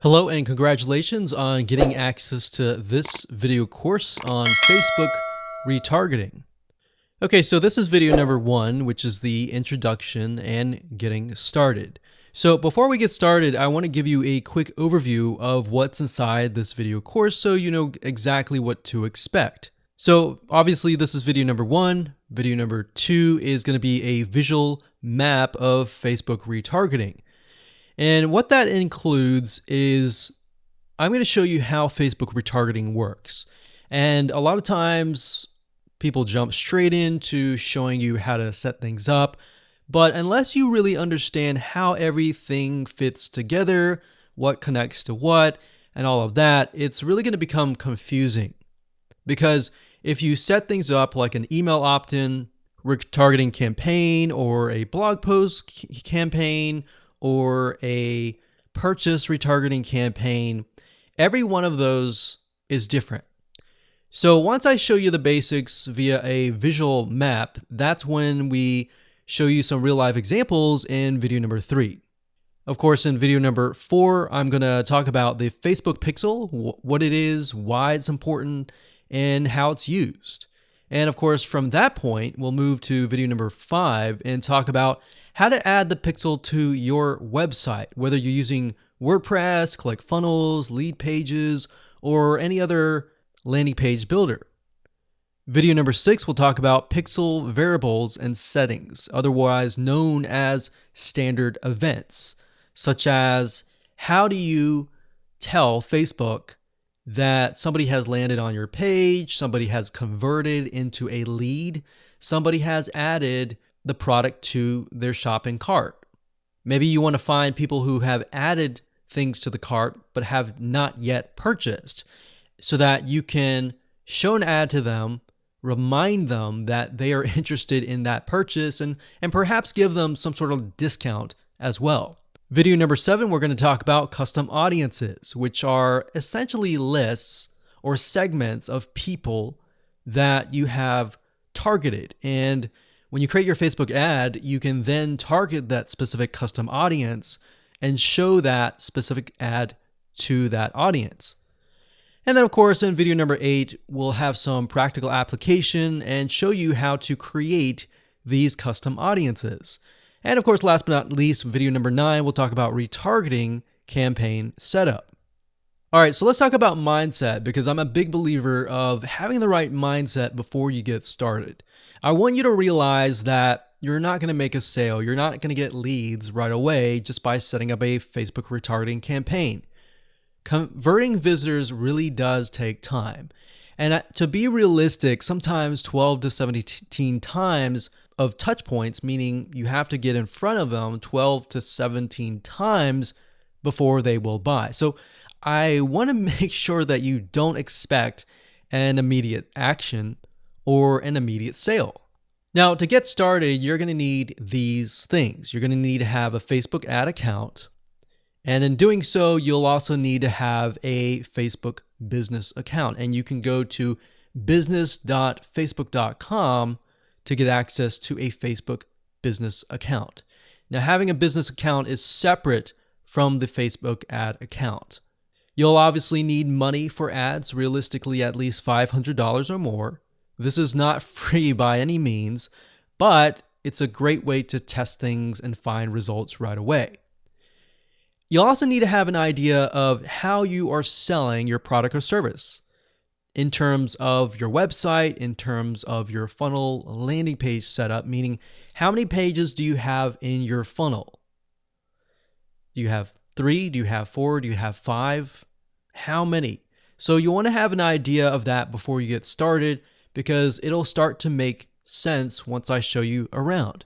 Hello and congratulations on getting access to this video course on Facebook retargeting. Okay, so this is video number 1, which is the introduction and getting started. So before we get started, I want to give you a quick overview of what's inside this video course so you know exactly what to expect. So obviously this is video number 1. Video number 2 is going to be a visual map of Facebook retargeting. And what that includes is I'm going to show you how Facebook retargeting works. And a lot of times people jump straight into showing you how to set things up. But unless you really understand how everything fits together, what connects to what, and all of that, it's really going to become confusing. Because if you set things up like an email opt-in retargeting campaign or a blog post campaign, or a purchase retargeting campaign, every one of those is different. So once I show you the basics via a visual map, that's when we show you some real life examples in video number 3. Of course, in video number 4, I'm going to talk about the Facebook Pixel, what it is, why it's important, and how it's used. And of course, from that point, we'll move to video number 5 and talk about how to add the pixel to your website, whether you're using WordPress, ClickFunnels, Leadpages, or any other landing page builder. Video number 6 will talk about pixel variables and settings, otherwise known as standard events, such as how do you tell Facebook that somebody has landed on your page, somebody has converted into a lead, somebody has added the product to their shopping cart. Maybe you want to find people who have added things to the cart but have not yet purchased so that you can show an ad to them, remind them that they are interested in that purchase, and perhaps give them some sort of discount as well. Video number 7, we're going to talk about custom audiences, which are essentially lists or segments of people that you have targeted. And when you create your Facebook ad, you can then target that specific custom audience and show that specific ad to that audience. And then of course, in video number 8, we'll have some practical application and show you how to create these custom audiences. And of course, last but not least, video number 9, we'll talk about retargeting campaign setup. All right, so let's talk about mindset, because I'm a big believer of having the right mindset before you get started. I want you to realize that you're not going to make a sale. You're not going to get leads right away just by setting up a Facebook retargeting campaign. Converting visitors really does take time. And to be realistic, sometimes 12 to 17 times of touch points, meaning you have to get in front of them 12 to 17 times before they will buy. So I want to make sure that you don't expect an immediate action or an immediate sale. Now, to get started, you're going to need these things. You're going to need to have a Facebook ad account. And in doing so, you'll also need to have a Facebook business account. And you can go to business.facebook.com to get access to a Facebook business account. Now, having a business account is separate from the Facebook ad account. You'll obviously need money for ads, realistically at least $500 or more. This is not free by any means, but it's a great way to test things and find results right away. You'll also need to have an idea of how you are selling your product or service in terms of your website, in terms of your funnel landing page setup, meaning how many pages do you have in your funnel? Do you have 3? Do you have 4? Do you have 5? How many? So you want to have an idea of that before you get started, because it'll start to make sense once I show you around.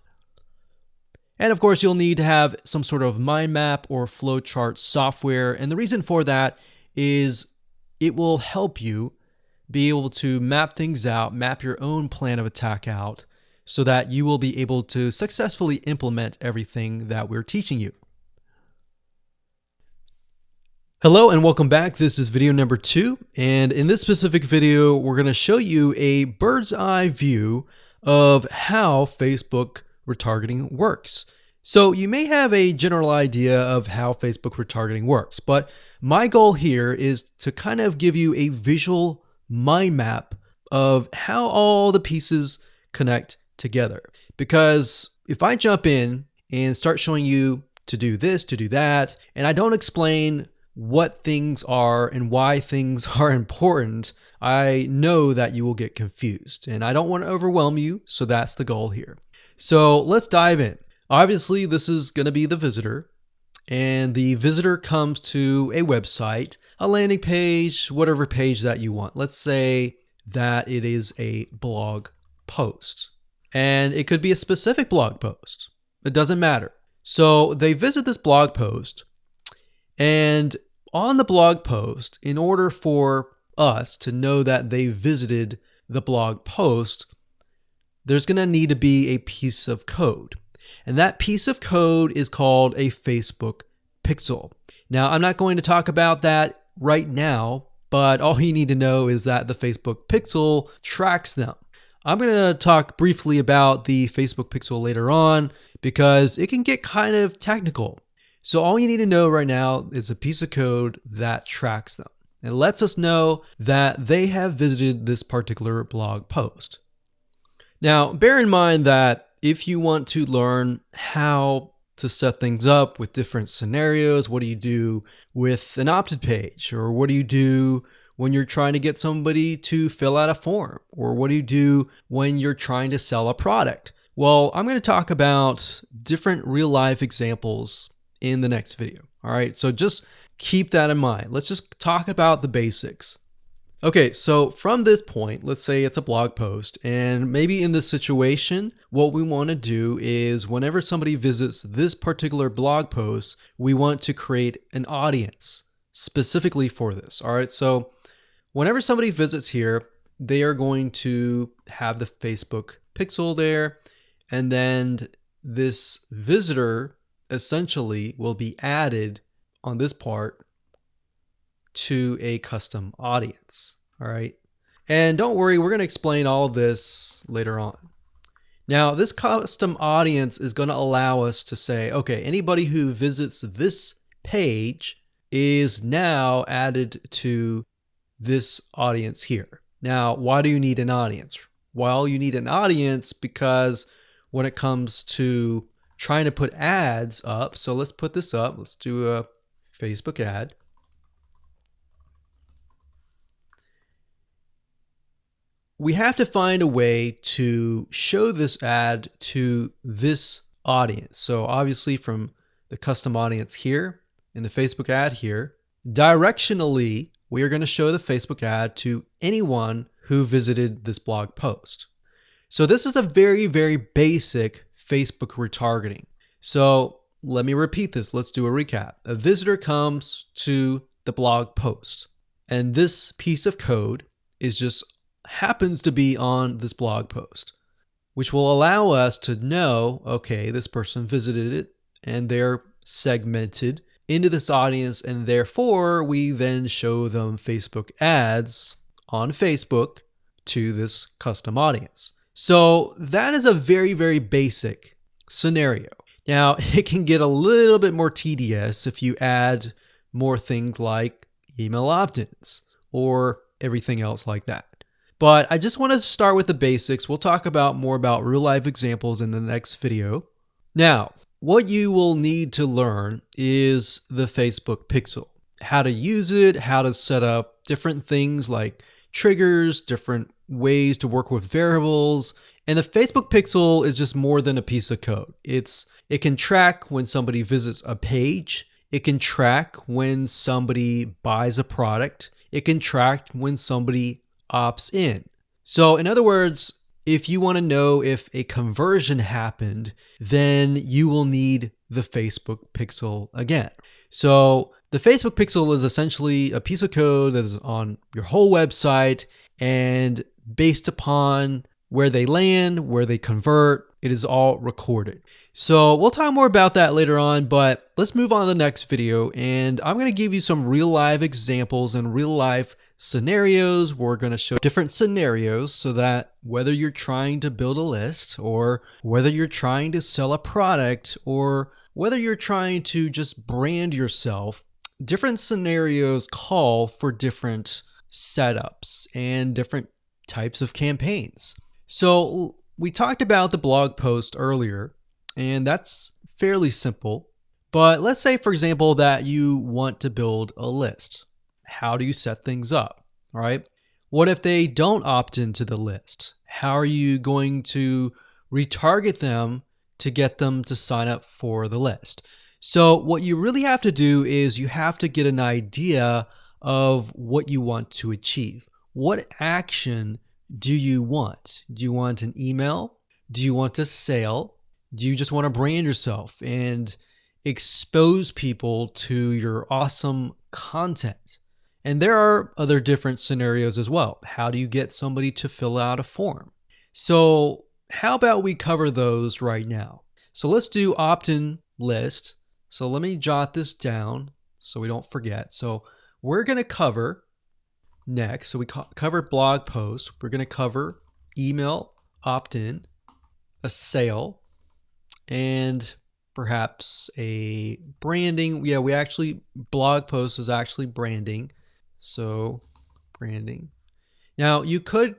And of course, you'll need to have some sort of mind map or flowchart software. And the reason for that is it will help you be able to map things out, map your own plan of attack out, so that you will be able to successfully implement everything that we're teaching you. Hello and welcome back. This is video number 2. And in this specific video, we're going to show you a bird's eye view of how Facebook retargeting works. So you may have a general idea of how Facebook retargeting works, but my goal here is to kind of give you a visual mind map of how all the pieces connect together. Because if I jump in and start showing you to do this, to do that, and I don't explain what things are and why things are important, I know that you will get confused, and I don't want to overwhelm you, so that's the goal here. So let's dive in. Obviously, this is going to be the visitor, and the visitor comes to a website, a landing page, whatever page that you want. Let's say that it is a blog post, and it could be a specific blog post. It doesn't matter. So they visit this blog post, and on the blog post, in order for us to know that they visited the blog post, there's going to need to be a piece of code. And that piece of code is called a Facebook pixel. Now, I'm not going to talk about that right now, but all you need to know is that the Facebook pixel tracks them. I'm going to talk briefly about the Facebook pixel later on because it can get kind of technical. So all you need to know right now is a piece of code that tracks them. It lets us know that they have visited this particular blog post. Now, bear in mind that if you want to learn how to set things up with different scenarios, what do you do with an opt-in page? Or what do you do when you're trying to get somebody to fill out a form? Or what do you do when you're trying to sell a product? Well, I'm going to talk about different real-life examples in the next video. All right, so just keep that in mind. Let's just talk about the basics. Okay, so from this point, let's say it's a blog post, and maybe in this situation, what we want to do is whenever somebody visits this particular blog post, we want to create an audience specifically for this. All right, so whenever somebody visits here, they are going to have the Facebook pixel there, and then this visitor essentially will be added on this part to a custom audience. All right. And don't worry, we're going to explain all of this later on. Now, this custom audience is going to allow us to say, okay, anybody who visits this page is now added to this audience here. Now, why do you need an audience? Well, you need an audience because when it comes to trying to put ads up, so let's put this up. Let's do a Facebook ad. We have to find a way to show this ad to this audience. So obviously from the custom audience here in the Facebook ad here, directionally, we are going to show the Facebook ad to anyone who visited this blog post. So this is a very, very basic Facebook retargeting. So let me repeat this. Let's do a recap. A visitor comes to the blog post, and this piece of code is just happens to be on this blog post, which will allow us to know, okay, this person visited it and they're segmented into this audience, and therefore we then show them Facebook ads on Facebook to this custom audience. So that is a very, very basic scenario. Now, it can get a little bit more tedious if you add more things like email opt-ins or everything else like that. But I just want to start with the basics. We'll talk about more about real life examples in the next video. Now, what you will need to learn is the Facebook pixel, how to use it, how to set up different things like triggers, different ways to work with variables. And the Facebook pixel is just more than a piece of code. It can track when somebody visits a page. It can track when somebody buys a product. It can track when somebody opts in. So in other words, if you want to know if a conversion happened, then you will need the Facebook pixel again. So the Facebook pixel is essentially a piece of code that is on your whole website, and based upon where they land, where they convert. It is all recorded. So we'll talk more about that later on, but let's move on to the next video. And I'm going to give you some real life examples and real life scenarios. We're going to show different scenarios so that whether you're trying to build a list or whether you're trying to sell a product or whether you're trying to just brand yourself, different scenarios call for different setups and different types of campaigns. So we talked about the blog post earlier, and that's fairly simple. But let's say, for example, that you want to build a list. How do you set things up? All right. What if they don't opt into the list? How are you going to retarget them to get them to sign up for the list? So what you really have to do is you have to get an idea of what you want to achieve. What action do you want? Do you want an email? Do you want a sale? Do you just want to brand yourself and expose people to your awesome content? And there are other different scenarios as well. How do you get somebody to fill out a form? So how about we cover those right now? So let's do opt-in list. So let me jot this down so we don't forget. So we're going to cover next. So we covered blog post. We're going to cover email opt-in, a sale, and perhaps a branding. Yeah, we actually, blog post is actually branding. So branding. Now you could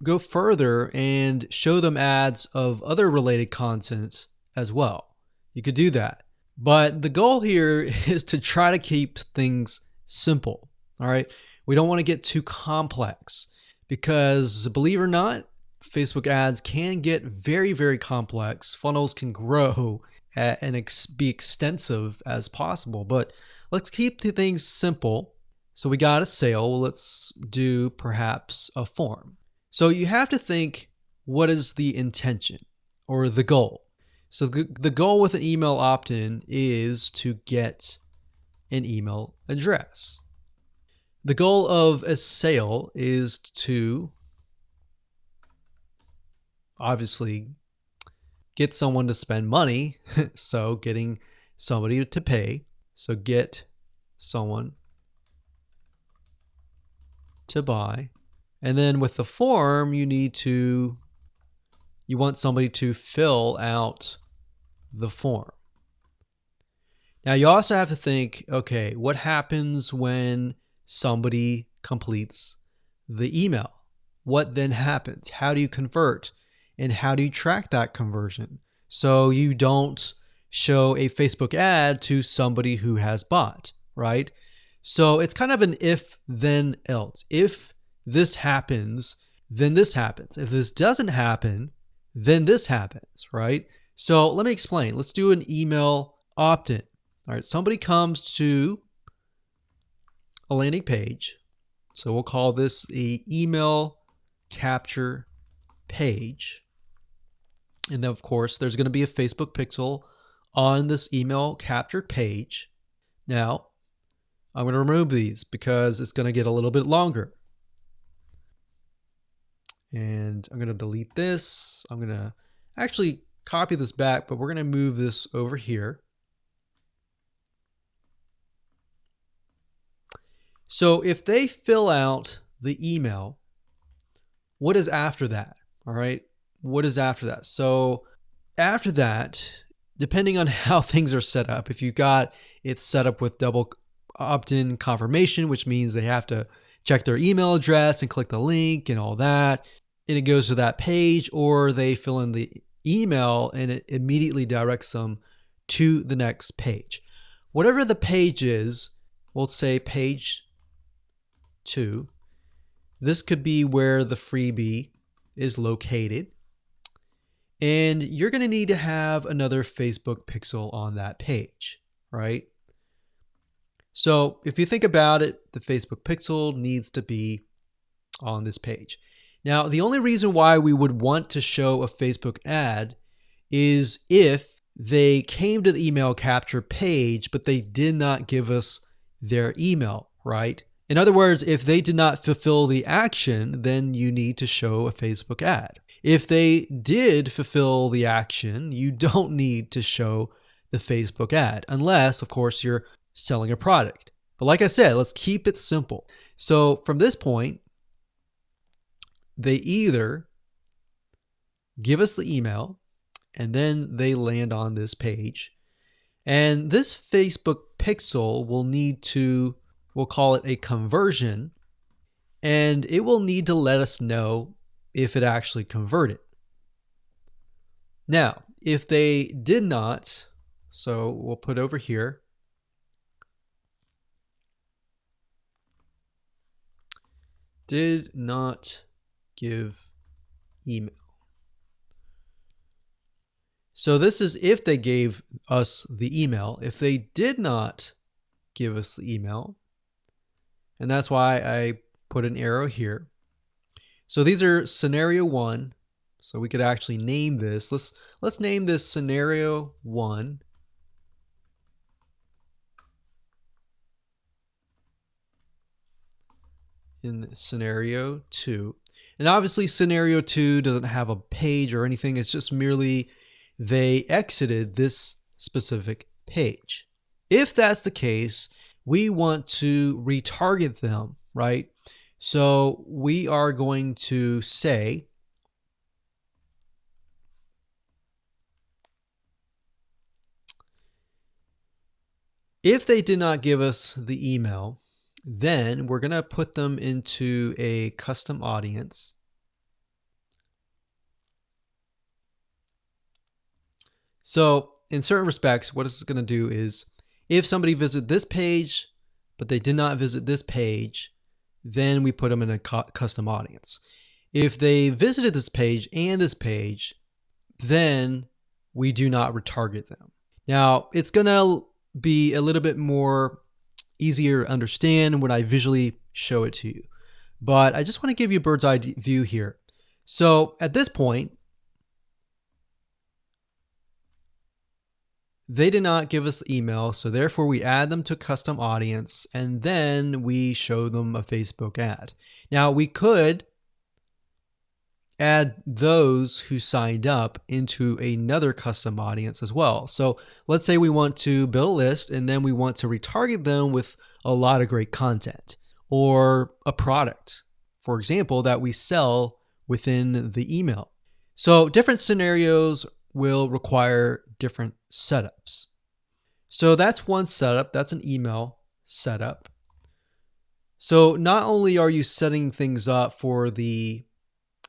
go further and show them ads of other related content as well. You could do that. But the goal here is to try to keep things simple. All right. We don't want to get too complex because, believe it or not, Facebook ads can get very, very complex. Funnels can grow and be extensive as possible, but let's keep the things simple. So we got a sale. Well, let's do perhaps a form. So you have to think, what is the intention or the goal? So the goal with an email opt-in is to get an email address. The goal of a sale is to obviously get someone to spend money. So getting somebody to pay. So get someone to buy. And then with the form, you want somebody to fill out the form. Now you also have to think, okay, what happens when somebody completes the email? What then happens? How do you convert? And how do you track that conversion so you don't show a Facebook ad to somebody who has bought, right? So it's kind of an if, then, else. If this happens, then this happens. If this doesn't happen, then this happens, right? So let me explain. Let's do an email opt-in. All right, somebody comes to a landing page. So we'll call this the email capture page. And then, of course, there's going to be a Facebook pixel on this email captured page. Now, I'm going to remove these because it's going to get a little bit longer. And I'm going to delete this. I'm going to actually copy this back, but we're going to move this over here. So if they fill out the email, what is after that? All right. What is after that? So after that, depending on how things are set up, if you got it set up with double opt-in confirmation, which means they have to check their email address and click the link and all that, and it goes to that page, or they fill in the email and it immediately directs them to the next page. Whatever the page is, we'll say page 2. This could be where the freebie is located. And you're going to need to have another Facebook pixel on that page, right? So if you think about it, the Facebook pixel needs to be on this page. Now, the only reason why we would want to show a Facebook ad is if they came to the email capture page, but they did not give us their email, right? In other words, if they did not fulfill the action, then you need to show a Facebook ad. If they did fulfill the action, you don't need to show the Facebook ad, unless, of course, you're selling a product. But like I said, let's keep it simple. So from this point, they either give us the email and then they land on this page. And this Facebook pixel will need to, we'll call it a conversion, and it will need to let us know if it actually converted. Now, if they did not, so we'll put over here, did not give email. So this is if they gave us the email. If they did not give us the email, and that's why I put an arrow here. So these are scenario 1. So we could actually name this. Let's name this scenario 1. In scenario 2. And obviously scenario 2 doesn't have a page or anything. It's just merely they exited this specific page. If that's the case, we want to retarget them, right? So we are going to say, if they did not give us the email, then we're going to put them into a custom audience. So in certain respects, what it's going to do is if somebody visited this page, but they did not visit this page, then we put them in a custom audience. If they visited this page and this page, then we do not retarget them. Now, it's going to be a little bit more easier to understand when I visually show it to you. But I just want to give you a bird's eye view here. So at this point, they did not give us the email, so therefore we add them to custom audience, and then we show them a Facebook ad. Now we could add those who signed up into another custom audience as well. So let's say we want to build a list and then we want to retarget them with a lot of great content or a product, for example, that we sell within the email. So different scenarios will require different setups. So that's one setup. That's an email setup. So not only are you setting things up for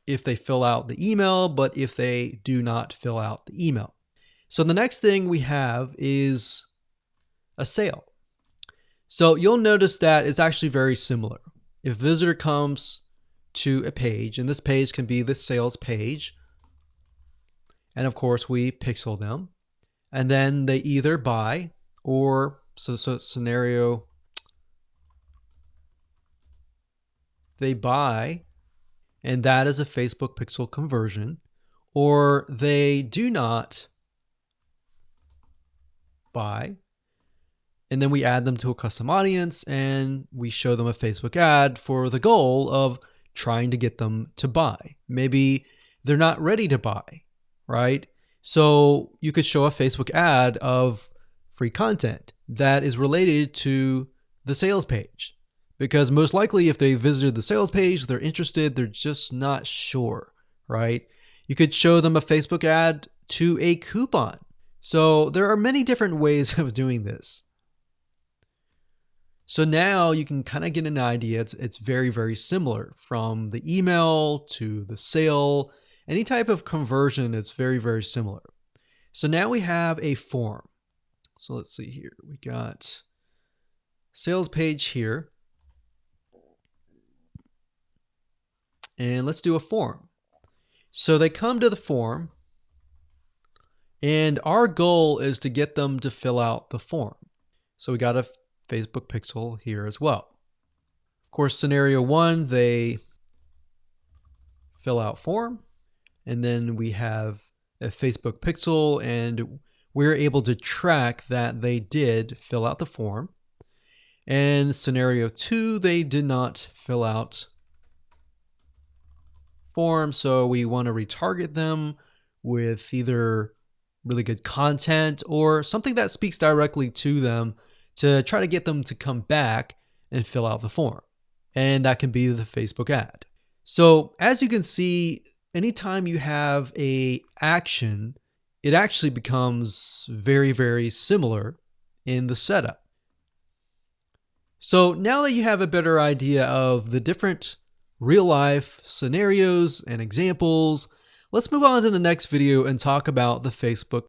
if they fill out the email, but if they do not fill out the email. So the next thing we have is a sale. So you'll notice that it's actually very similar. If a visitor comes to a page, and this page can be the sales page, and of course we pixel them, and then they either buy or, so scenario, they buy, and that is a Facebook pixel conversion, or they do not buy, and then we add them to a custom audience and we show them a Facebook ad for the goal of trying to get them to buy. Maybe they're not ready to buy, right? So you could show a Facebook ad of free content that is related to the sales page. Because most likely if they visited the sales page, they're interested, they're just not sure, right? You could show them a Facebook ad to a coupon. So there are many different ways of doing this. So now you can kind of get an idea. It's very, very similar from the email to the sale. Any type of conversion, it's very, very similar. So now we have a form. So let's see here. We got sales page here. And let's do a form. So they come to the form, and our goal is to get them to fill out the form. So we got a Facebook pixel here as well. Of course, scenario 1, they fill out form, and then we have a Facebook pixel, and we're able to track that they did fill out the form. And scenario 2, they did not fill out form, so we want to retarget them with either really good content or something that speaks directly to them to try to get them to come back and fill out the form. And that can be the Facebook ad. So as you can see, anytime you have a action, it actually becomes very, very similar in the setup. So now that you have a better idea of the different real life scenarios and examples, let's move on to the next video and talk about the Facebook.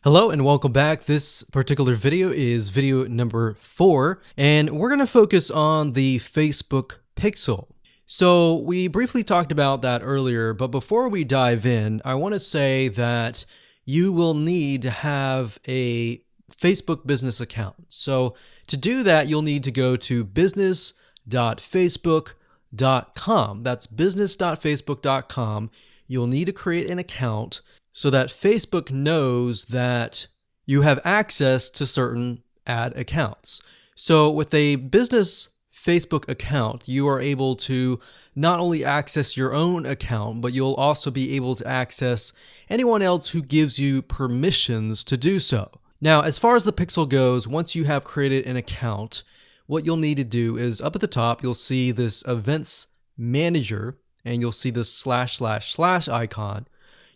Hello and welcome back. This particular video is video number 4, and we're going to focus on the Facebook Pixel. So we briefly talked about that earlier, but before we dive in, I want to say that you will need to have a Facebook business account. So to do that, you'll need to go to business.facebook.com. That's business.facebook.com. You'll need to create an account so that Facebook knows that you have access to certain ad accounts. So with a business Facebook account, you are able to not only access your own account, but you'll also be able to access anyone else who gives you permissions to do so. Now, as far as the Pixel goes, once you have created an account, what you'll need to do is up at the top, you'll see this Events Manager, and you'll see this / icon.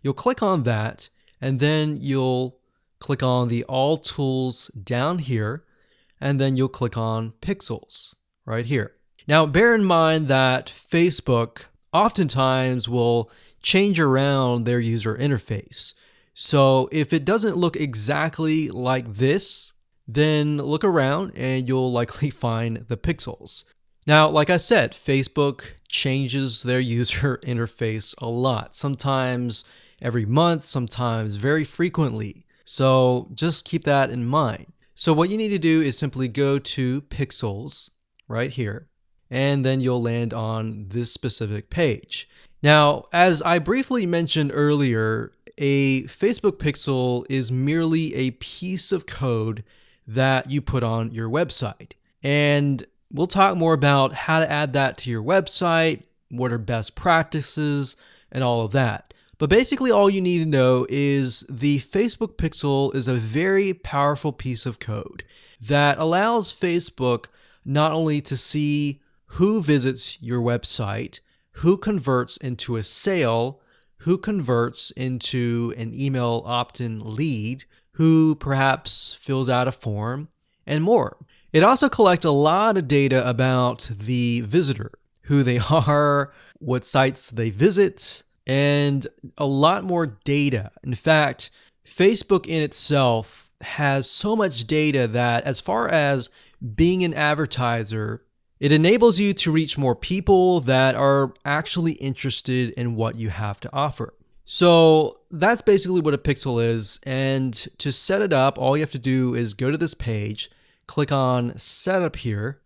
You'll click on that, and then you'll click on the All Tools down here, and then you'll click on Pixels right here. Now, bear in mind that Facebook oftentimes will change around their user interface. So if it doesn't look exactly like this, then look around and you'll likely find the pixels. Now, like I said, Facebook changes their user interface a lot, sometimes every month, sometimes very frequently. So just keep that in mind. So what you need to do is simply go to Pixels right here, and then you'll land on this specific page. Now, as I briefly mentioned earlier, a Facebook pixel is merely a piece of code that you put on your website. And we'll talk more about how to add that to your website, what are best practices, and all of that. But basically all you need to know is the Facebook pixel is a very powerful piece of code that allows Facebook not only to see who visits your website, who converts into a sale, who converts into an email opt-in lead, who perhaps fills out a form, and more. It also collects a lot of data about the visitor, who they are, what sites they visit, and a lot more data. In fact, Facebook in itself has so much data that as far as being an advertiser, it enables you to reach more people that are actually interested in what you have to offer. So that's basically what a pixel is. And to set it up, all you have to do is go to this page, click on Setup here,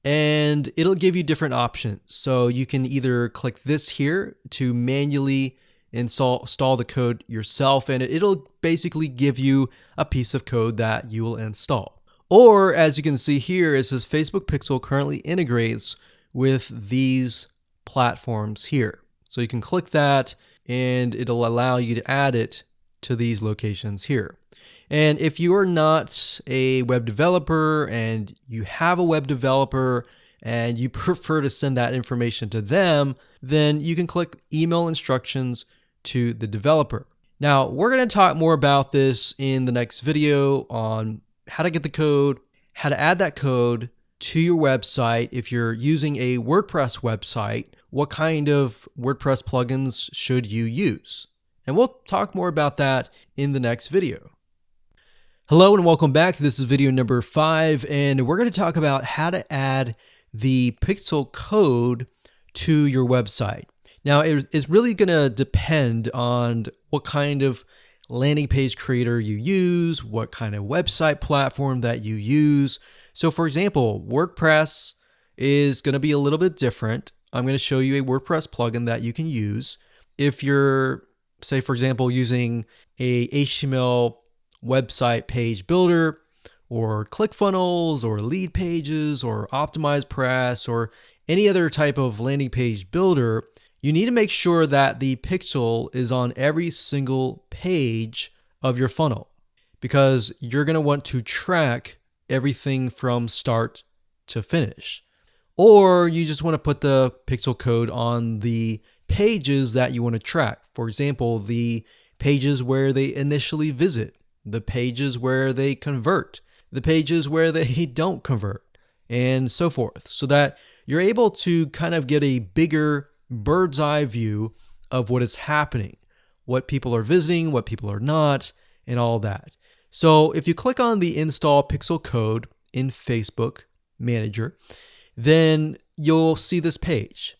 and it'll give you different options. So you can either click this here to manually install the code yourself, and it'll basically give you a piece of code that you will install. Or as you can see here, it says Facebook Pixel currently integrates with these platforms here. So you can click that and it'll allow you to add it to these locations here. And if you are not a web developer and you have a web developer and you prefer to send that information to them, then you can click email instructions to the developer. Now, we're going to talk more about this in the next video on how to get the code, how to add that code to your website. If you're using a WordPress website, what kind of WordPress plugins should you use? And we'll talk more about that in the next video. Hello and welcome back. This is video number 5, and we're going to talk about how to add the pixel code to your website. Now, it's really going to depend on what kind of landing page creator you use, what kind of website platform that you use. So for example, WordPress is going to be a little bit different. I'm going to show you a WordPress plugin that you can use if you're, say, for example, using a HTML website page builder or ClickFunnels or Leadpages or OptimizePress or any other type of landing page builder. You need to make sure that the pixel is on every single page of your funnel, because you're going to want to track everything from start to finish. Or you just want to put the pixel code on the pages that you want to track. For example, the pages where they initially visit, the pages where they convert, the pages where they don't convert, and so forth, so that you're able to kind of get a bigger bird's eye view of what is happening, what people are visiting, what people are not, and all that. So if you click on the install pixel code in Facebook Manager, then you'll see this page.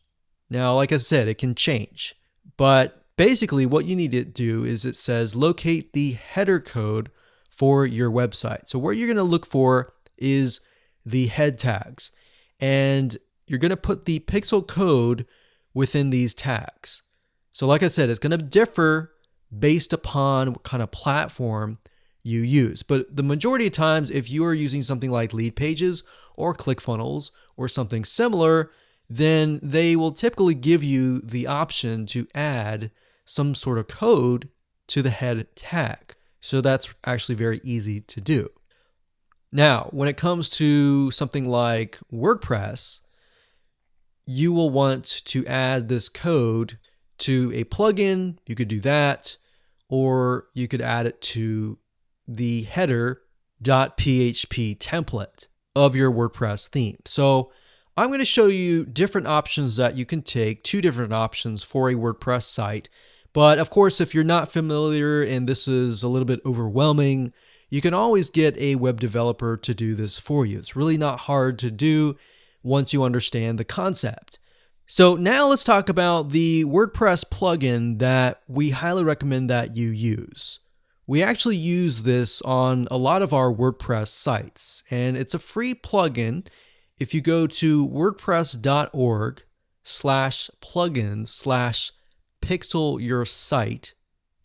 Now, like I said, it can change, but basically what you need to do is it says locate the header code for your website. So what you're going to look for is the head tags, and you're going to put the pixel code within these tags. So like I said, it's going to differ based upon what kind of platform you use. But the majority of times, if you are using something like Leadpages or ClickFunnels or something similar, then they will typically give you the option to add some sort of code to the head tag. So that's actually very easy to do. Now, when it comes to something like WordPress, you will want to add this code to a plugin. You could do that, or you could add it to the header.php template of your WordPress theme. So I'm going to show you different options that you can take, 2 different options for a WordPress site. But of course, if you're not familiar and this is a little bit overwhelming, you can always get a web developer to do this for you. It's really not hard to do once you understand the concept. So now let's talk about the WordPress plugin that we highly recommend that you use. We actually use this on a lot of our WordPress sites, and it's a free plugin. If you go to wordpress.org/plugins/pixel your site,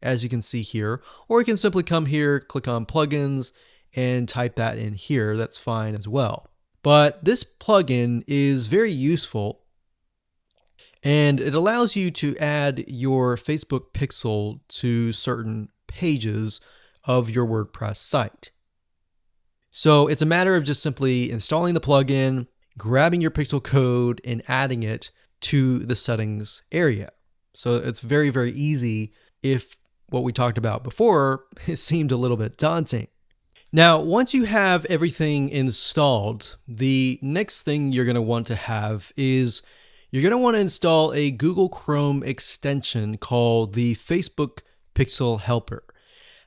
as you can see here, or you can simply come here, click on plugins, and type that in here. That's fine as well. But this plugin is very useful, and it allows you to add your Facebook pixel to certain pages of your WordPress site. So it's a matter of just simply installing the plugin, grabbing your pixel code, and adding it to the settings area. So it's very, very easy if what we talked about before it seemed a little bit daunting. Now, once you have everything installed, the next thing you're going to want to have is you're going to want to install a Google Chrome extension called the Facebook Pixel Helper.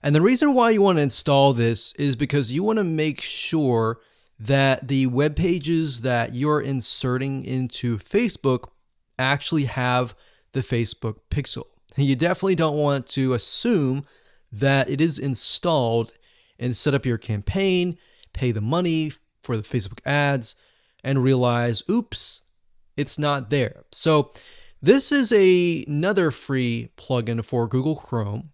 And the reason why you want to install this is because you want to make sure that the web pages that you're inserting into Facebook actually have the Facebook pixel. You definitely don't want to assume that it is installed and set up your campaign, pay the money for the Facebook ads, and realize, oops, it's not there. So this is another free plugin for Google Chrome.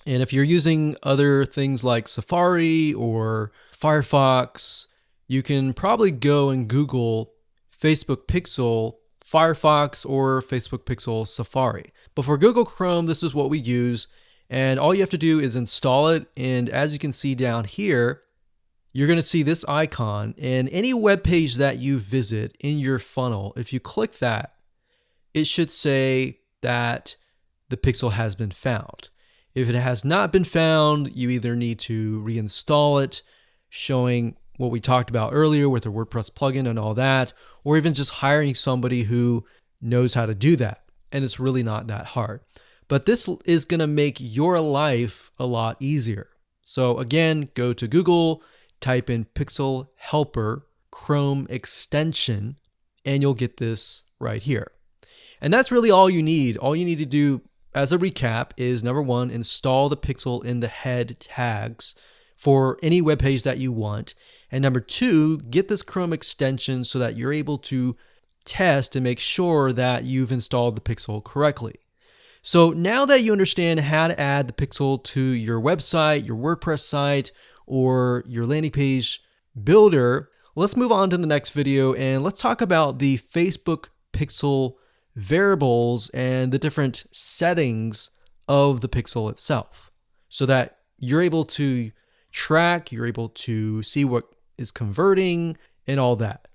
And if you're using other things like Safari or Firefox, you can probably go and Google Facebook Pixel Firefox or Facebook Pixel Safari. But for Google Chrome, this is what we use. And all you have to do is install it. And as you can see down here, you're going to see this icon. And any web page that you visit in your funnel, if you click that, it should say that the pixel has been found. If it has not been found, you either need to reinstall it, showing what we talked about earlier with the WordPress plugin and all that, or even just hiring somebody who knows how to do that. And it's really not that hard. But this is going to make your life a lot easier. So again, go to Google, type in Pixel Helper Chrome extension, and you'll get this right here. And that's really all you need. All you need to do as a recap is, number one, install the pixel in the head tags for any web page that you want. And number two, get this Chrome extension so that you're able to test and make sure that you've installed the pixel correctly. So now that you understand how to add the pixel to your website, your WordPress site, or your landing page builder, let's move on to the next video and let's talk about the Facebook pixel variables and the different settings of the pixel itself so that you're able to track, you're able to see what is converting and all that.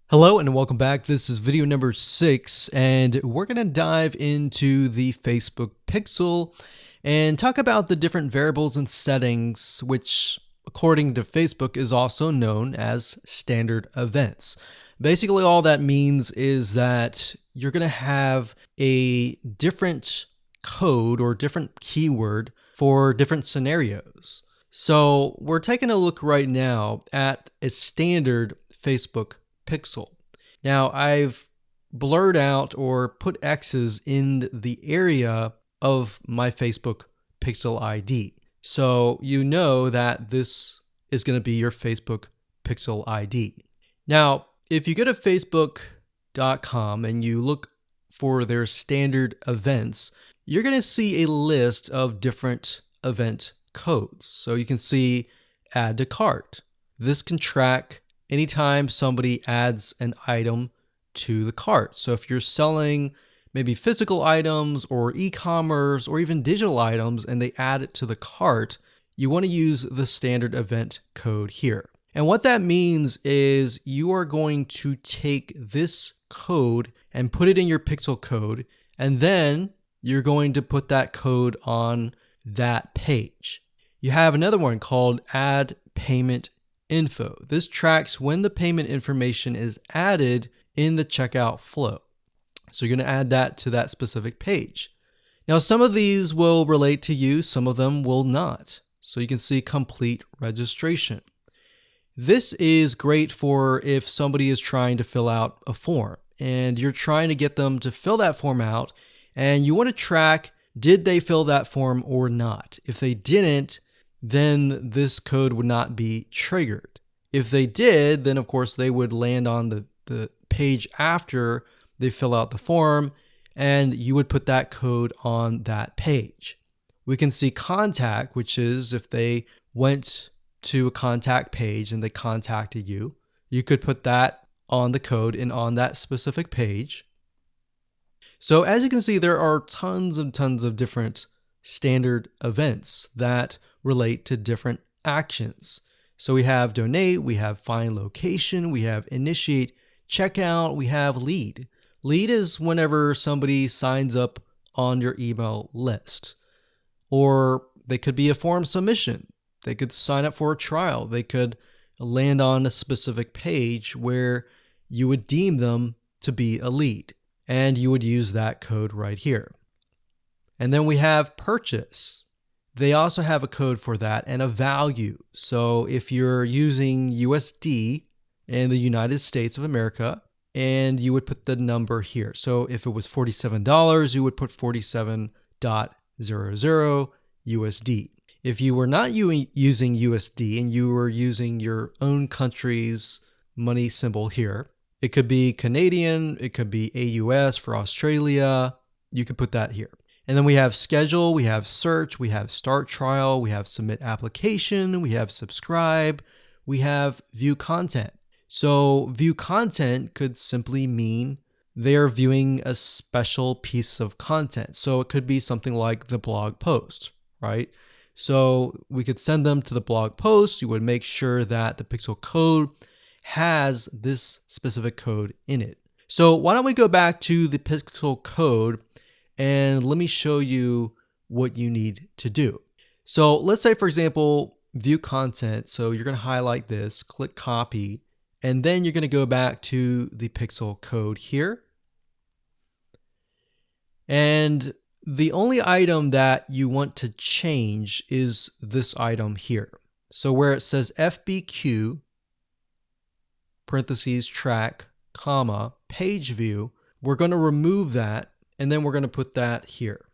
Hello and welcome back. This is video number 6 and we're going to dive into the Facebook pixel and talk about the different variables and settings, which according to Facebook is also known as standard events. Basically all that means is that you're going to have a different code or different keyword for different scenarios. So we're taking a look right now at a standard Facebook pixel. Now I've blurred out or put X's in the area of my Facebook pixel ID. So you know that this is going to be your Facebook pixel ID. Now, if you go to facebook.com and you look for their standard events, you're going to see a list of different event codes. So you can see add to cart. This can track anytime somebody adds an item to the cart. So if you're selling maybe physical items or e-commerce or even digital items and they add it to the cart, you want to use the standard event code here. And what that means is you are going to take this code and put it in your pixel code, and then you're going to put that code on that page. You have another one called add payment info. This tracks when the payment information is added in the checkout flow. So you're going to add that to that specific page. Now, some of these will relate to you, some of them will not. So you can see complete registration. This is great for if somebody is trying to fill out a form and you're trying to get them to fill that form out and you want to track, did they fill that form or not? If they didn't, then this code would not be triggered. If they did, then of course they would land on the page after they fill out the form and you would put that code on that page. We can see contact, which is if they went to a contact page and they contacted you, you could put that on the code and on that specific page. So as you can see, there are tons and tons of different standard events that relate to different actions. So we have donate, we have find location, we have initiate checkout, we have lead. Lead is whenever somebody signs up on your email list. Or they could be a form submission. They could sign up for a trial. They could land on a specific page where you would deem them to be a lead. And you would use that code right here. And then we have purchase. They also have a code for that and a value. So if you're using USD in the United States of America, and you would put the number here. So if it was $47, you would put 47.00 USD. If you were not using USD and you were using your own country's money symbol here, it could be Canadian, it could be AUS for Australia, you could put that here. And then we have schedule, we have search, we have start trial, we have submit application, we have subscribe, we have view content. So view content could simply mean they're viewing a special piece of content. So it could be something like the blog post, right? So we could send them to the blog post. You would make sure that the pixel code has this specific code in it. So why don't we go back to the pixel code and let me show you what you need to do. So let's say, for example, view content. So you're going to highlight this, click copy, and then you're going to go back to the pixel code here. And the only item that you want to change is this item here. So where it says FBQ, parentheses, track, comma, page view, we're going to remove that and then we're going to put that here.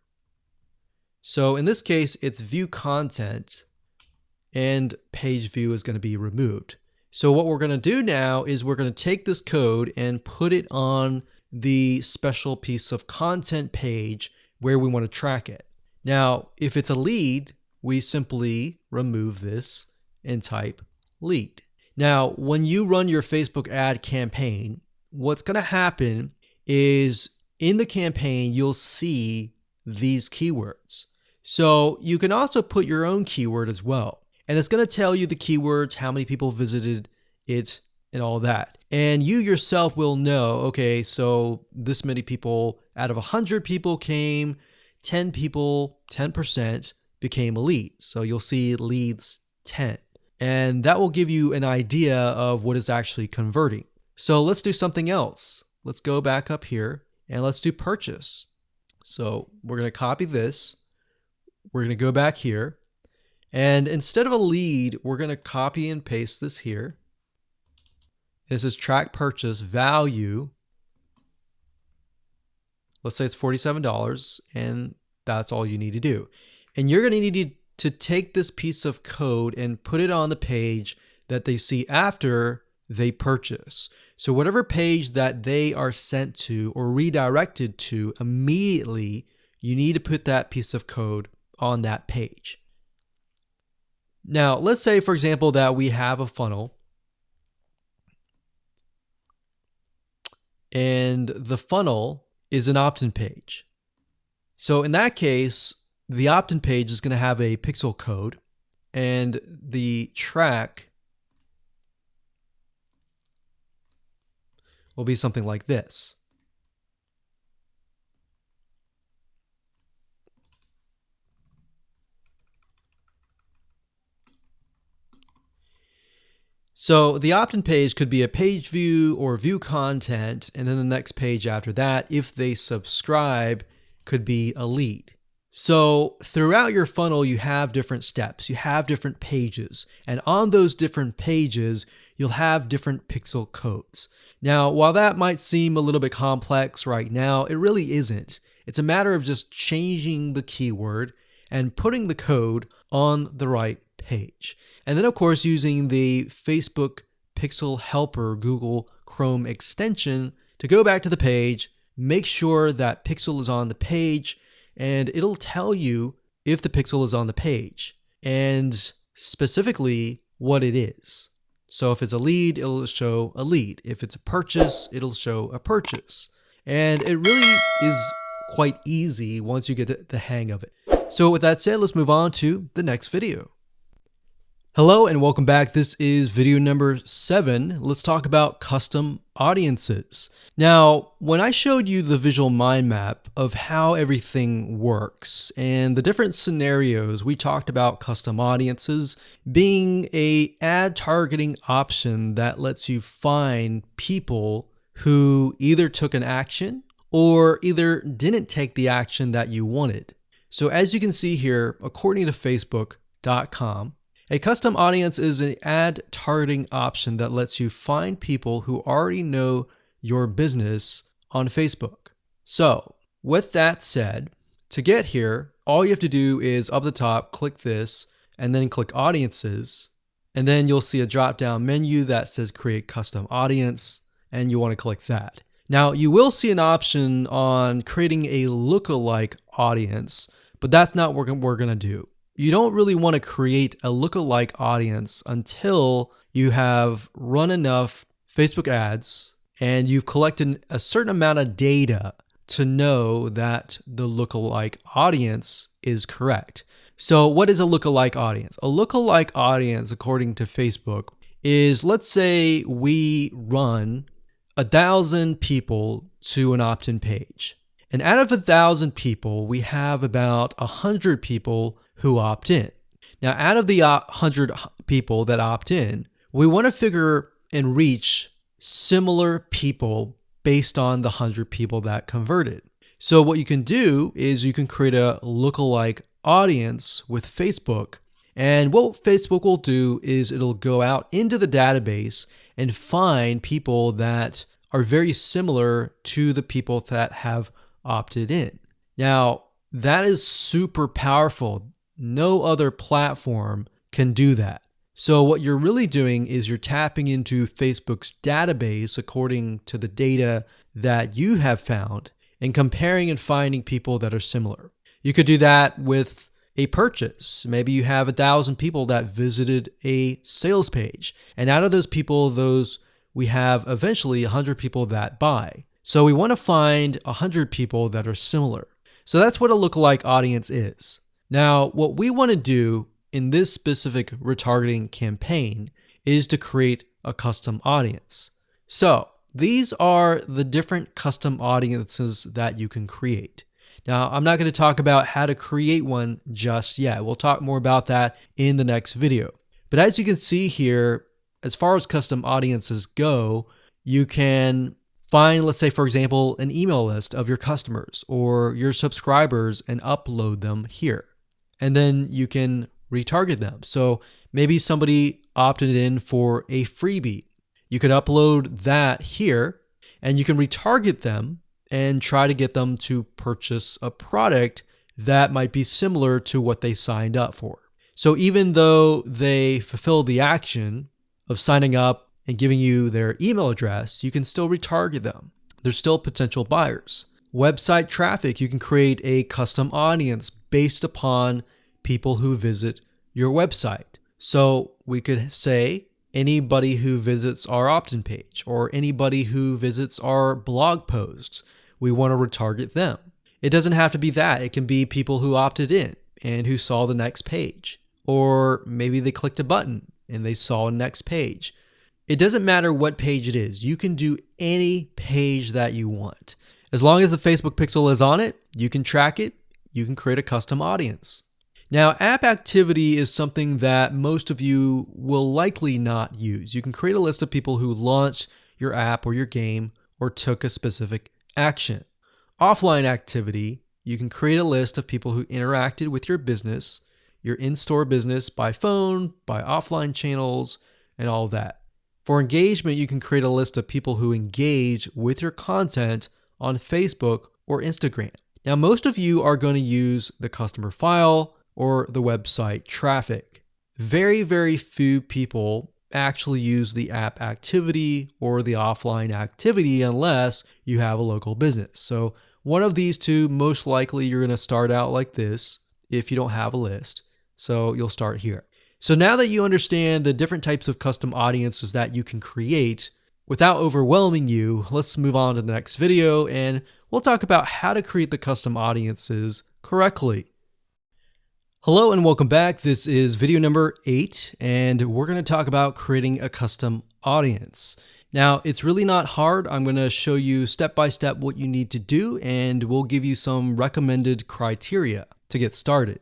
So in this case, it's view content and page view is going to be removed. So what we're going to do now is we're going to take this code and put it on the special piece of content page where we want to track it. Now, if it's a lead, we simply remove this and type lead. Now, when you run your Facebook ad campaign, what's going to happen is in the campaign, you'll see these keywords. So you can also put your own keyword as well. And it's going to tell you the keywords, how many people visited it, and all that. And you yourself will know, okay, so this many people out of 100 people came, 10 people, 10% became a lead. So you'll see leads 10. And that will give you an idea of what is actually converting. So let's do something else. Let's go back up here and let's do purchase. So we're going to copy this. We're going to go back here. And instead of a lead, we're going to copy and paste this here. This is track purchase value. Let's say it's $47, and that's all you need to do. And you're going to need to take this piece of code and put it on the page that they see after they purchase. So whatever page that they are sent to or redirected to immediately, you need to put that piece of code on that page. Now, let's say, for example, that we have a funnel and the funnel is an opt-in page. So in that case, the opt-in page is going to have a pixel code and the track will be something like this. So the opt-in page could be a page view or view content, and then the next page after that, if they subscribe, could be a lead. So throughout your funnel, you have different steps, you have different pages, and on those different pages, you'll have different pixel codes. Now, while that might seem a little bit complex right now, it really isn't. It's a matter of just changing the keyword and putting the code on the right page. And then, of course, using the Facebook Pixel Helper Google Chrome extension to go back to the page, make sure that pixel is on the page, and it'll tell you if the pixel is on the page and specifically what it is. So if it's a lead, it'll show a lead. If it's a purchase, it'll show a purchase. And it really is quite easy once you get the hang of it. So with that said, let's move on to the next video. Hello and welcome back. This is video number 7. Let's talk about custom audiences. Now, when I showed you the visual mind map of how everything works and the different scenarios, we talked about custom audiences being an ad targeting option that lets you find people who either took an action or either didn't take the action that you wanted. So as you can see here, according to Facebook.com, a custom audience is an ad targeting option that lets you find people who already know your business on Facebook. So with that said, to get here, all you have to do is up the top, click this, and then click audiences. And then you'll see a drop-down menu that says create custom audience, and you want to click that. Now you will see an option on creating a lookalike audience, but that's not what we're going to do. You don't really want to create a lookalike audience until you have run enough Facebook ads and you've collected a certain amount of data to know that the lookalike audience is correct. So what is a lookalike audience? A lookalike audience, according to Facebook, is, let's say we run 1,000 people to an opt-in page. And out of 1,000 people, we have about 100 people who opt in. Now, out of the 100 people that opt in, we want to figure and reach similar people based on the 100 people that converted. So what you can do is you can create a lookalike audience with Facebook. And what Facebook will do is it'll go out into the database and find people that are very similar to the people that have opted in. Now, that is super powerful. No other platform can do that. So what you're really doing is you're tapping into Facebook's database according to the data that you have found and comparing and finding people that are similar. You could do that with a purchase. Maybe you have 1,000 people that visited a sales page, and out of those people, we have eventually 100 people that buy. So we want to find 100 people that are similar. So that's what a lookalike audience is. Now, what we want to do in this specific retargeting campaign is to create a custom audience. So these are the different custom audiences that you can create. Now, I'm not going to talk about how to create one just yet. We'll talk more about that in the next video. But as you can see here, as far as custom audiences go, you can find, let's say, for example, an email list of your customers or your subscribers and upload them here. And then you can retarget them. So maybe somebody opted in for a freebie. You could upload that here and you can retarget them and try to get them to purchase a product that might be similar to what they signed up for. So even though they fulfill the action of signing up and giving you their email address, you can still retarget them. They're still potential buyers. Website traffic, you can create a custom audience based upon people who visit your website. So we could say anybody who visits our opt-in page or anybody who visits our blog posts, we want to retarget them. It doesn't have to be that. It can be people who opted in and who saw the next page. Or maybe they clicked a button and they saw a next page. It doesn't matter what page it is. You can do any page that you want. As long as the Facebook pixel is on it, you can track it, you can create a custom audience. Now, app activity is something that most of you will likely not use. You can create a list of people who launched your app or your game or took a specific action. Offline activity, you can create a list of people who interacted with your business, your in-store business by phone, by offline channels, and all that. For engagement, you can create a list of people who engage with your content on Facebook or Instagram. Now, most of you are going to use the customer file or the website traffic. Very, very few people actually use the app activity or the offline activity unless you have a local business. So one of these two, most likely you're going to start out like this if you don't have a list. So you'll start here. So now that you understand the different types of custom audiences that you can create, without overwhelming you, let's move on to the next video and we'll talk about how to create the custom audiences correctly. Hello and welcome back. This is video number 8 and we're going to talk about creating a custom audience. Now, it's really not hard. I'm going to show you step by step what you need to do and we'll give you some recommended criteria to get started.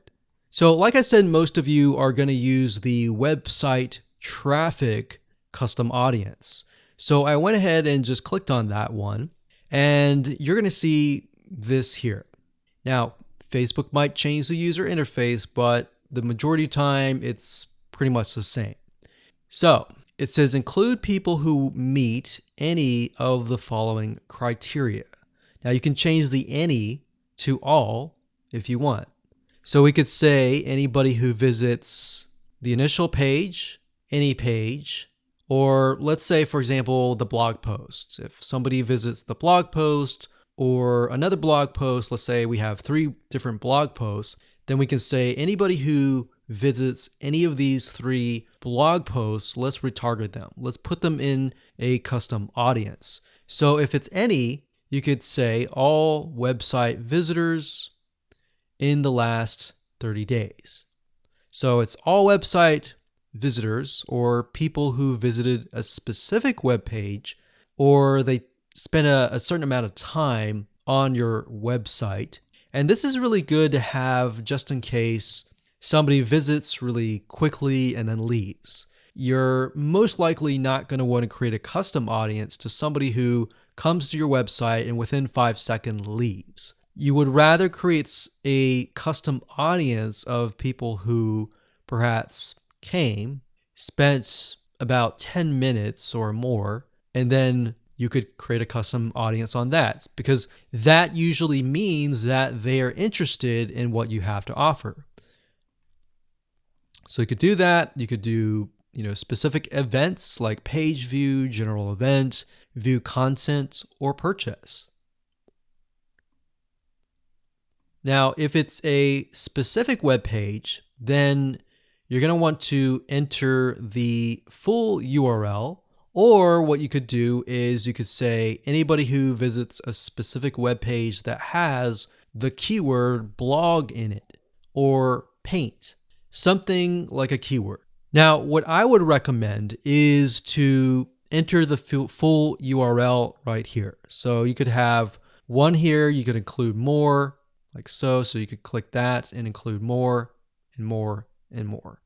So like I said, most of you are going to use the website traffic custom audience. So I went ahead and just clicked on that one and you're going to see this here. Now, Facebook might change the user interface, but the majority of the time it's pretty much the same. So it says include people who meet any of the following criteria. Now you can change the any to all if you want. So we could say anybody who visits the initial page, any page, or let's say, for example, the blog posts. If somebody visits the blog post or another blog post, let's say we have 3 different blog posts, then we can say anybody who visits any of these 3 blog posts, let's retarget them. Let's put them in a custom audience. So if it's any, you could say all website visitors in the last 30 days. So it's all website visitors or people who visited a specific web page or they spend a certain amount of time on your website. And this is really good to have just in case somebody visits really quickly and then leaves. You're most likely not going to want to create a custom audience to somebody who comes to your website and within 5 seconds leaves. You would rather create a custom audience of people who perhaps came, spent about 10 minutes or more, and then you could create a custom audience on that because that usually means that they are interested in what you have to offer. So you could do that. You could do, specific events like page view, general event, view content, or purchase. Now, if it's a specific web page, then you're going to want to enter the full URL, or what you could do is you could say anybody who visits a specific web page that has the keyword blog in it or paint, something like a keyword. Now, what I would recommend is to enter the full URL right here. So you could have one here, you could include more, like so. So you could click that and include more and more and more.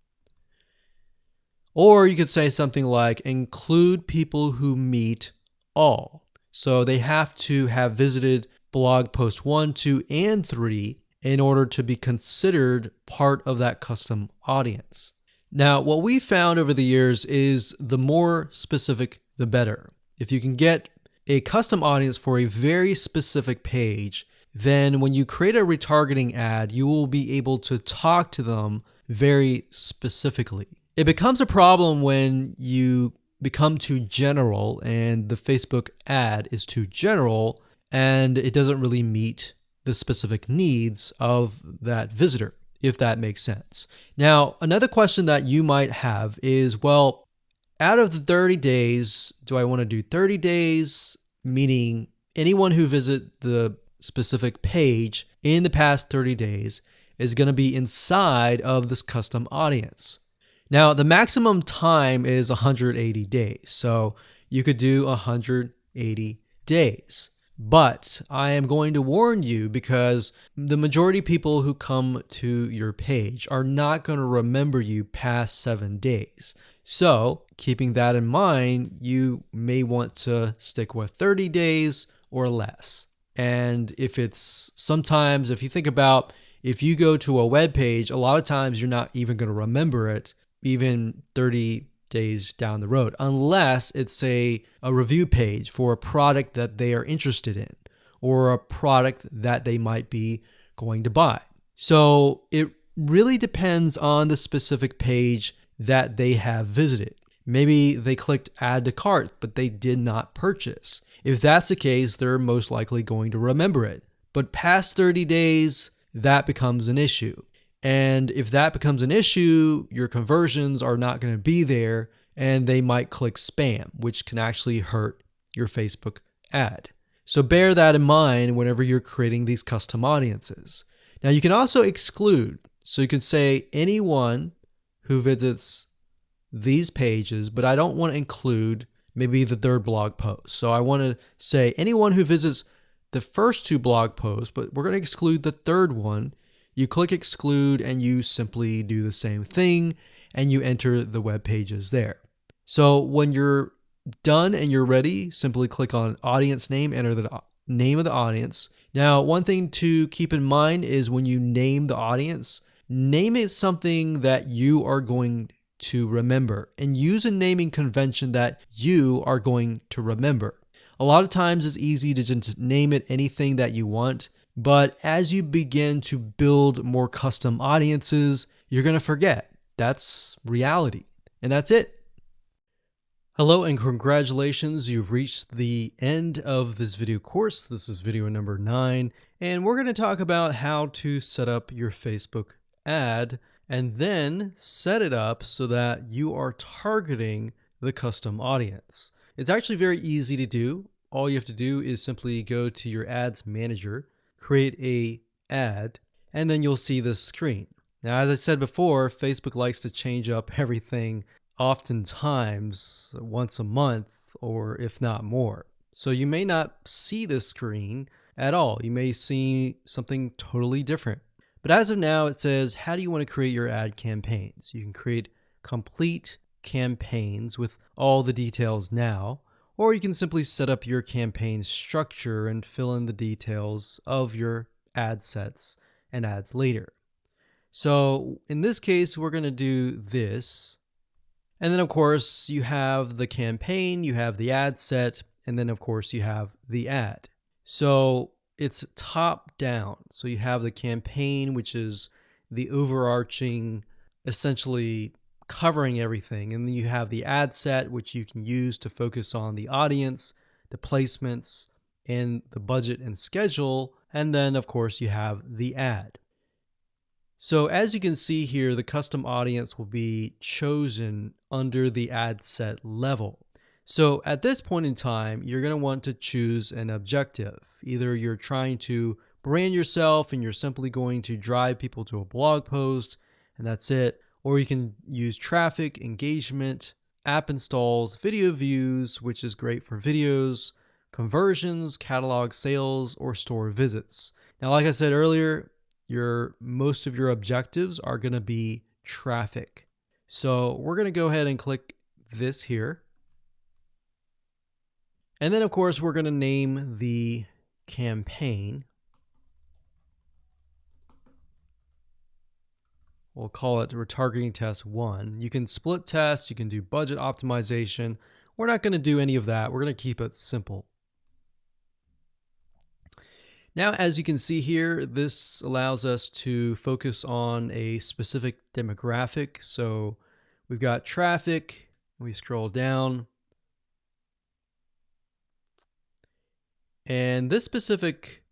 Or you could say something like include people who meet all. So they have to have visited blog post 1, 2, and 3 in order to be considered part of that custom audience. Now, what we found over the years is the more specific, the better. If you can get a custom audience for a very specific page, then when you create a retargeting ad, you will be able to talk to them very specifically. It becomes a problem when you become too general and the Facebook ad is too general and it doesn't really meet the specific needs of that visitor, if that makes sense. Now, another question that you might have is, well, out of the 30 days, do I want to do 30 days, meaning anyone who visits the specific page in the past 30 days is going to be inside of this custom audience? Now, the maximum time is 180 days, so you could do 180 days. But I am going to warn you because the majority of people who come to your page are not going to remember you past 7 days. So, keeping that in mind, you may want to stick with 30 days or less. And if you think about if you go to a web page, a lot of times you're not even going to remember it even 30 days down the road, unless it's a review page for a product that they are interested in or a product that they might be going to buy. So it really depends on the specific page that they have visited. Maybe they clicked add to cart, but they did not purchase. If that's the case, they're most likely going to remember it. But past 30 days, that becomes an issue. And if that becomes an issue, your conversions are not going to be there and they might click spam, which can actually hurt your Facebook ad. So bear that in mind whenever you're creating these custom audiences. Now you can also exclude. So you can say anyone who visits these pages, but I don't want to include maybe the third blog post. So I want to say anyone who visits the first 2 blog posts, but we're going to exclude the third one. You click exclude and you simply do the same thing and you enter the web pages there. So when you're done and you're ready, simply click on audience name, enter the name of the audience. Now, one thing to keep in mind is when you name the audience, name it something that you are going to remember and use a naming convention that you are going to remember. A lot of times it's easy to just name it anything that you want, but as you begin to build more custom audiences, you're going to forget. That's reality. And that's it. Hello and congratulations. You've reached the end of this video course. This is video number 9, and we're going to talk about how to set up your Facebook ad and then set it up so that you are targeting the custom audience. It's actually very easy to do. All you have to do is simply go to your ads manager, create a ad, and then you'll see this screen. Now, as I said before, Facebook likes to change up everything oftentimes once a month, or if not more. So you may not see this screen at all. You may see something totally different. But as of now, it says, how do you want to create your ad campaigns? You can create complete campaigns with all the details now, or you can simply set up your campaign structure and fill in the details of your ad sets and ads later. So in this case, we're going to do this. And then of course you have the campaign, you have the ad set, and then of course you have the ad. So it's top down. So you have the campaign, which is the overarching, essentially covering everything. And then you have the ad set, which you can use to focus on the audience, the placements, and the budget and schedule. And then, of course, you have the ad. So as you can see here, the custom audience will be chosen under the ad set level. So at this point in time, you're going to want to choose an objective. Either you're trying to brand yourself and you're simply going to drive people to a blog post and that's it. Or you can use traffic, engagement, app installs, video views, which is great for videos, conversions, catalog sales, or store visits. Now, like I said earlier, most of your objectives are going to be traffic. So we're going to go ahead and click this here. And then, of course, we're going to name the campaign. We'll call it retargeting test 1. You can split test, you can do budget optimization. We're not going to do any of that. We're going to keep it simple. Now, as you can see here, this allows us to focus on a specific demographic. So we've got traffic, we scroll down, and this specific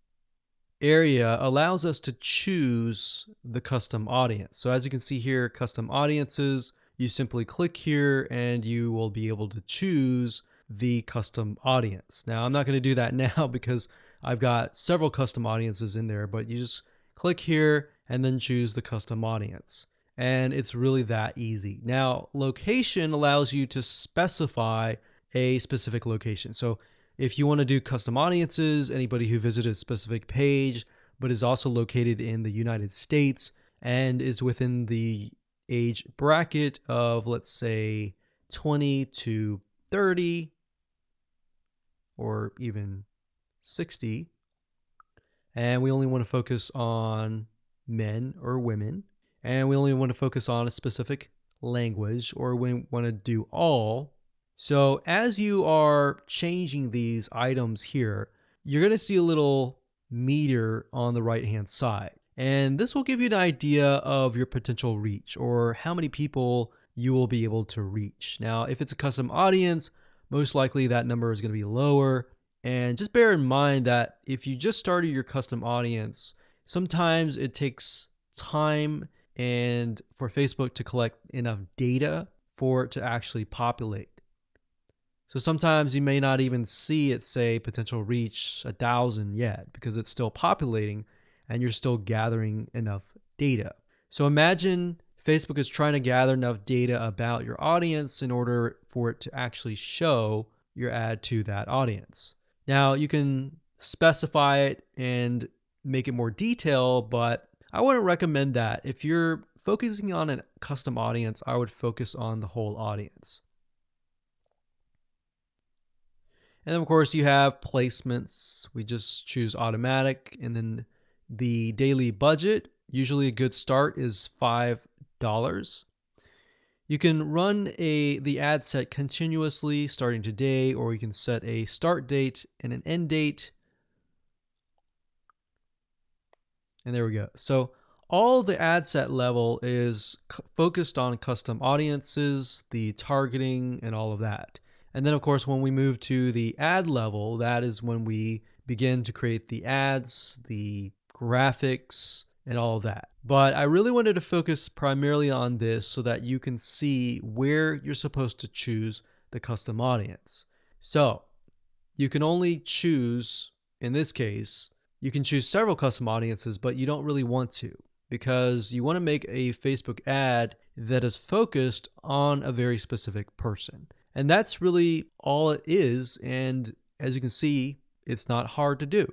area allows us to choose the custom audience. So as you can see here, custom audiences, you simply click here and you will be able to choose the custom audience. Now, I'm not going to do that now because I've got several custom audiences in there, but you just click here and then choose the custom audience. And it's really that easy. Now, location allows you to specify a specific location. So if you want to do custom audiences, anybody who visited a specific page, but is also located in the United States and is within the age bracket of, let's say, 20 to 30, or even 60, and we only want to focus on men or women, and we only want to focus on a specific language, or we want to do all. So as you are changing these items here, you're going to see a little meter on the right hand side, and this will give you an idea of your potential reach or how many people you will be able to reach. Now, if it's a custom audience, most likely that number is going to be lower. And just bear in mind that if you just started your custom audience, sometimes it takes time and for Facebook to collect enough data for it to actually populate. So sometimes you may not even see it say potential reach 1,000 yet because it's still populating and you're still gathering enough data. So imagine Facebook is trying to gather enough data about your audience in order for it to actually show your ad to that audience. Now, you can specify it and make it more detailed, but I wouldn't recommend that. If you're focusing on a custom audience, I would focus on the whole audience. And then, of course, you have placements. We just choose automatic, and then the daily budget. Usually a good start is $5. You can run the ad set continuously starting today, or you can set a start date and an end date. And there we go. So all the ad set level is focused on custom audiences, the targeting, and all of that. And then, of course, when we move to the ad level, that is when we begin to create the ads, the graphics, and all of that. But I really wanted to focus primarily on this so that you can see where you're supposed to choose the custom audience. So you can only choose, in this case, you can choose several custom audiences, but you don't really want to because you want to make a Facebook ad that is focused on a very specific person. And that's really all it is. And as you can see, it's not hard to do.